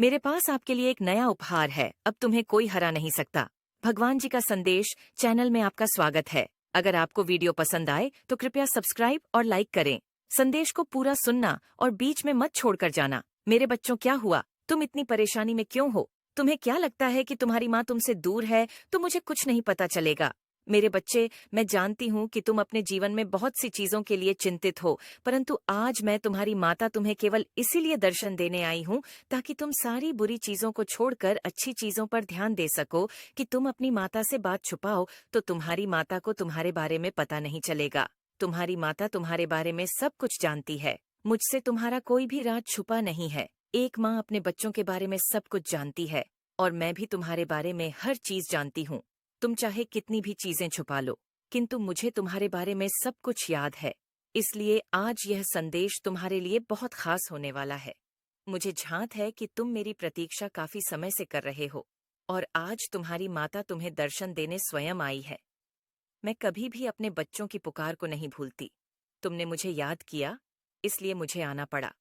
मेरे पास आपके लिए एक नया उपहार है। अब तुम्हें कोई हरा नहीं सकता। भगवान जी का संदेश चैनल में आपका स्वागत है। अगर आपको वीडियो पसंद आए तो कृपया सब्सक्राइब और लाइक करें। संदेश को पूरा सुनना और बीच में मत छोड़कर जाना। मेरे बच्चों, क्या हुआ? तुम इतनी परेशानी में क्यों हो? तुम्हें क्या लगता है कि तुम्हारी माँ तुमसे दूर है तो मुझे कुछ नहीं पता चलेगा? मेरे बच्चे, मैं जानती हूँ कि तुम अपने जीवन में बहुत सी चीजों के लिए चिंतित हो, परंतु आज मैं तुम्हारी माता तुम्हें केवल इसीलिए दर्शन देने आई हूँ ताकि तुम सारी बुरी चीजों को छोड़कर अच्छी चीजों पर ध्यान दे सको। कि तुम अपनी माता से बात छुपाओ तो तुम्हारी माता को तुम्हारे बारे में पता नहीं चलेगा। तुम्हारी माता तुम्हारे बारे में सब कुछ जानती है। मुझसे तुम्हारा कोई भी राज छुपा नहीं है। एक माँ अपने बच्चों के बारे में सब कुछ जानती है, और मैं भी तुम्हारे बारे में हर चीज जानती हूँ। तुम चाहे कितनी भी चीजें छुपा लो, किंतु मुझे तुम्हारे बारे में सब कुछ याद है। इसलिए आज यह संदेश तुम्हारे लिए बहुत खास होने वाला है। मुझे झांत है कि तुम मेरी प्रतीक्षा काफी समय से कर रहे हो, और आज तुम्हारी माता तुम्हें दर्शन देने स्वयं आई है। मैं कभी भी अपने बच्चों की पुकार को नहीं भूलती। तुमने मुझे याद किया, इसलिए मुझे आना पड़ा।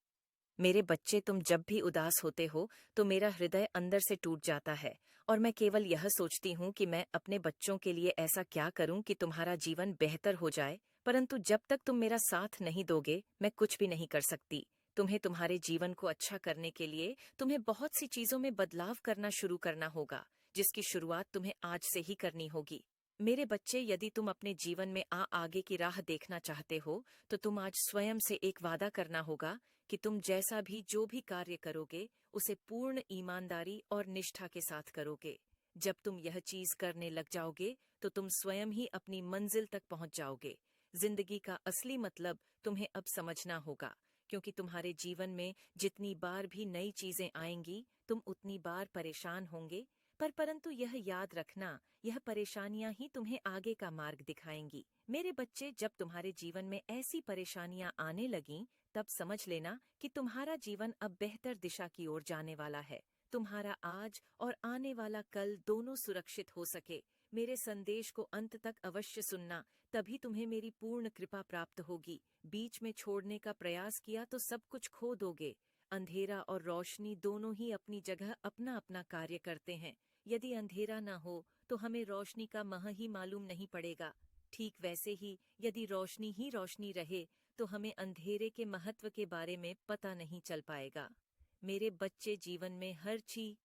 मेरे बच्चे, तुम जब भी उदास होते हो तो मेरा हृदय अंदर से टूट जाता है, और मैं केवल यह सोचती हूँ कि मैं अपने बच्चों के लिए ऐसा क्या करूँ कि तुम्हारा जीवन बेहतर हो जाए। परंतु जब तक तुम मेरा साथ नहीं दोगे, मैं कुछ भी नहीं कर सकती। तुम्हें तुम्हारे जीवन को अच्छा करने के लिए तुम्हें बहुत सी चीजों में बदलाव करना शुरू करना होगा, जिसकी शुरुआत तुम्हें आज से ही करनी होगी। मेरे बच्चे, यदि तुम अपने जीवन में आगे की राह देखना चाहते हो तो तुम आज स्वयं से एक वादा करना होगा कि तुम जैसा भी जो भी कार्य करोगे उसे पूर्ण ईमानदारी और निष्ठा के साथ करोगे। जब तुम यह चीज करने लग जाओगे तो तुम स्वयं ही अपनी मंजिल तक पहुंच जाओगे। जिंदगी का असली मतलब तुम्हें अब समझना होगा, क्योंकि तुम्हारे जीवन में जितनी बार भी नई चीजें आएंगी तुम उतनी बार परेशान होंगे। परंतु यह याद रखना, यह परेशानियां ही तुम्हें आगे का मार्ग दिखाएंगी। मेरे बच्चे, जब तुम्हारे जीवन में ऐसी परेशानियां आने लगीं, तब समझ लेना कि तुम्हारा जीवन अब बेहतर दिशा की ओर जाने वाला है। तुम्हारा आज और आने वाला कल दोनों सुरक्षित हो सके। मेरे संदेश को अंत तक अवश्य सुनना, तभी तुम्हें मेरी पूर्ण कृपा प्राप्त होगी। बीच में छोड़ने का प्रयास किया तो सब कुछ खो दोगे। अंधेरा और रोशनी दोनों ही अपनी जगह अपना अपना कार्य करते हैं। यदि अंधेरा न हो तो हमें रोशनी का मह ही मालूम नहीं पड़ेगा। ठीक वैसे ही यदि रोशनी ही रोशनी रहे तो हमें अंधेरे के महत्व के बारे में पता नहीं चल पाएगा। मेरे बच्चे, जीवन में हर चीज।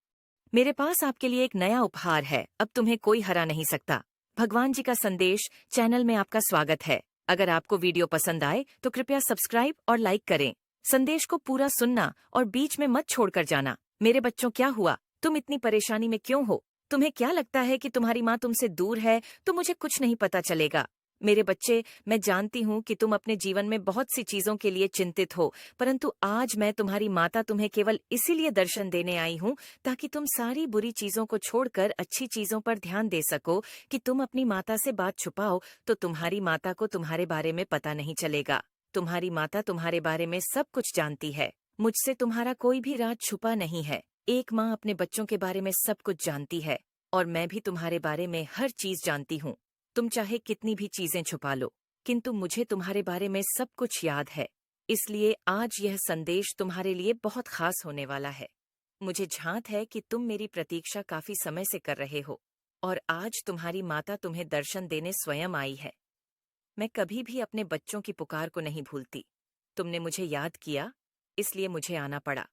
मेरे पास आपके लिए एक नया उपहार है। अब तुम्हें कोई हरा नहीं सकता। भगवान जी का संदेश चैनल में आपका स्वागत है। अगर आपको वीडियो पसंद आए तो कृपया सब्सक्राइब और लाइक करें। संदेश को पूरा सुनना और बीच में मत छोड़कर जाना। मेरे बच्चों, क्या हुआ? तुम इतनी परेशानी में क्यों हो? तुम्हें क्या लगता है कि तुम्हारी माँ तुमसे दूर है तो मुझे कुछ नहीं पता चलेगा? मेरे बच्चे, मैं जानती हूँ कि तुम अपने जीवन में बहुत सी चीजों के लिए चिंतित हो, परंतु आज मैं तुम्हारी माता तुम्हें केवल इसीलिए दर्शन देने आई हूँ ताकि तुम सारी बुरी चीजों को छोड़कर अच्छी चीजों पर ध्यान दे सको। कि तुम अपनी माता से बात छुपाओ तो तुम्हारी माता को तुम्हारे बारे में पता नहीं चलेगा। तुम्हारी माता तुम्हारे बारे में सब कुछ जानती है। मुझसे तुम्हारा कोई भी राज छुपा नहीं है। एक माँ अपने बच्चों के बारे में सब कुछ जानती है, और मैं भी तुम्हारे बारे में हर चीज जानती हूँ। तुम चाहे कितनी भी चीजें छुपा लो, किंतु मुझे तुम्हारे बारे में सब कुछ याद है। इसलिए आज यह संदेश तुम्हारे लिए बहुत खास होने वाला है। मुझे झांत है कि तुम मेरी प्रतीक्षा काफी समय से कर रहे हो, और आज तुम्हारी माता तुम्हें दर्शन देने स्वयं आई है। मैं कभी भी अपने बच्चों की पुकार को नहीं भूलती। तुमने मुझे याद किया, इसलिए मुझे आना पड़ा।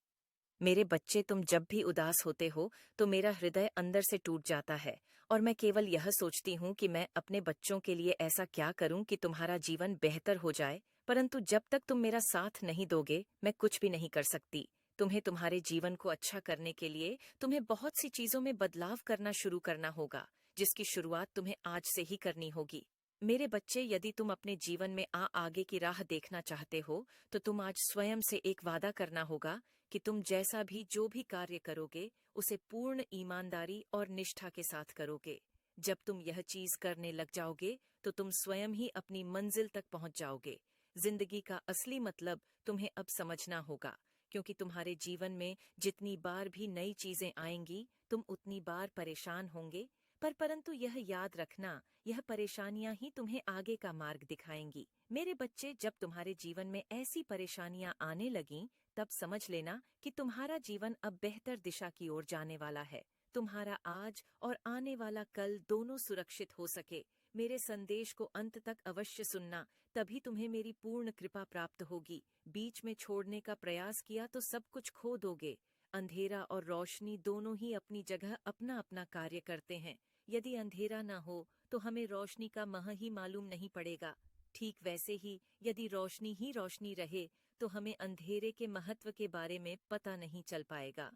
मेरे बच्चे, तुम जब भी उदास होते हो तो मेरा हृदय अंदर से टूट जाता है, और मैं केवल यह सोचती हूँ कि मैं अपने बच्चों के लिए ऐसा क्या करूँ कि तुम्हारा जीवन बेहतर हो जाए। परंतु जब तक तुम मेरा साथ नहीं दोगे, मैं कुछ भी नहीं कर सकती। तुम्हें तुम्हारे जीवन को अच्छा करने के लिए तुम्हें बहुत सी चीजों में बदलाव करना शुरू करना होगा, जिसकी शुरुआत तुम्हें आज से ही करनी होगी। मेरे बच्चे, यदि तुम अपने जीवन में आगे की राह देखना चाहते हो तो तुम आज स्वयं से एक वादा करना होगा कि तुम जैसा भी जो भी कार्य करोगे उसे पूर्ण ईमानदारी और निष्ठा के साथ करोगे। जब तुम यह चीज करने लग जाओगे तो तुम स्वयं ही अपनी मंजिल तक पहुंच जाओगे। जिंदगी का असली मतलब तुम्हें अब समझना होगा, क्योंकि तुम्हारे जीवन में जितनी बार भी नई चीजें आएंगी तुम उतनी बार परेशान होंगे। परंतु यह याद रखना, यह परेशानियां ही तुम्हें आगे का मार्ग दिखाएंगी। मेरे बच्चे, जब तुम्हारे जीवन में ऐसी परेशानियां आने लगीं तब समझ लेना कि तुम्हारा जीवन अब बेहतर दिशा की ओर जाने वाला है। तुम्हारा आज और आने वाला कल दोनों सुरक्षित हो सके। मेरे संदेश को अंत तक अवश्य सुनना, तभी तुम्हें मेरी पूर्ण कृपा प्राप्त होगी। बीच में छोड़ने का प्रयास किया तो सब कुछ खो दोगे। अंधेरा और रोशनी दोनों ही अपनी जगह अपना अपना कार्य करते हैं। यदि अंधेरा न हो तो हमें रोशनी का मह ही मालूम नहीं पड़ेगा। ठीक वैसे ही यदि रोशनी ही रोशनी रहे तो हमें अंधेरे के महत्व के बारे में पता नहीं चल पाएगा।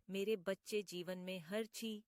मेरे बच्चे, जीवन में हर चीज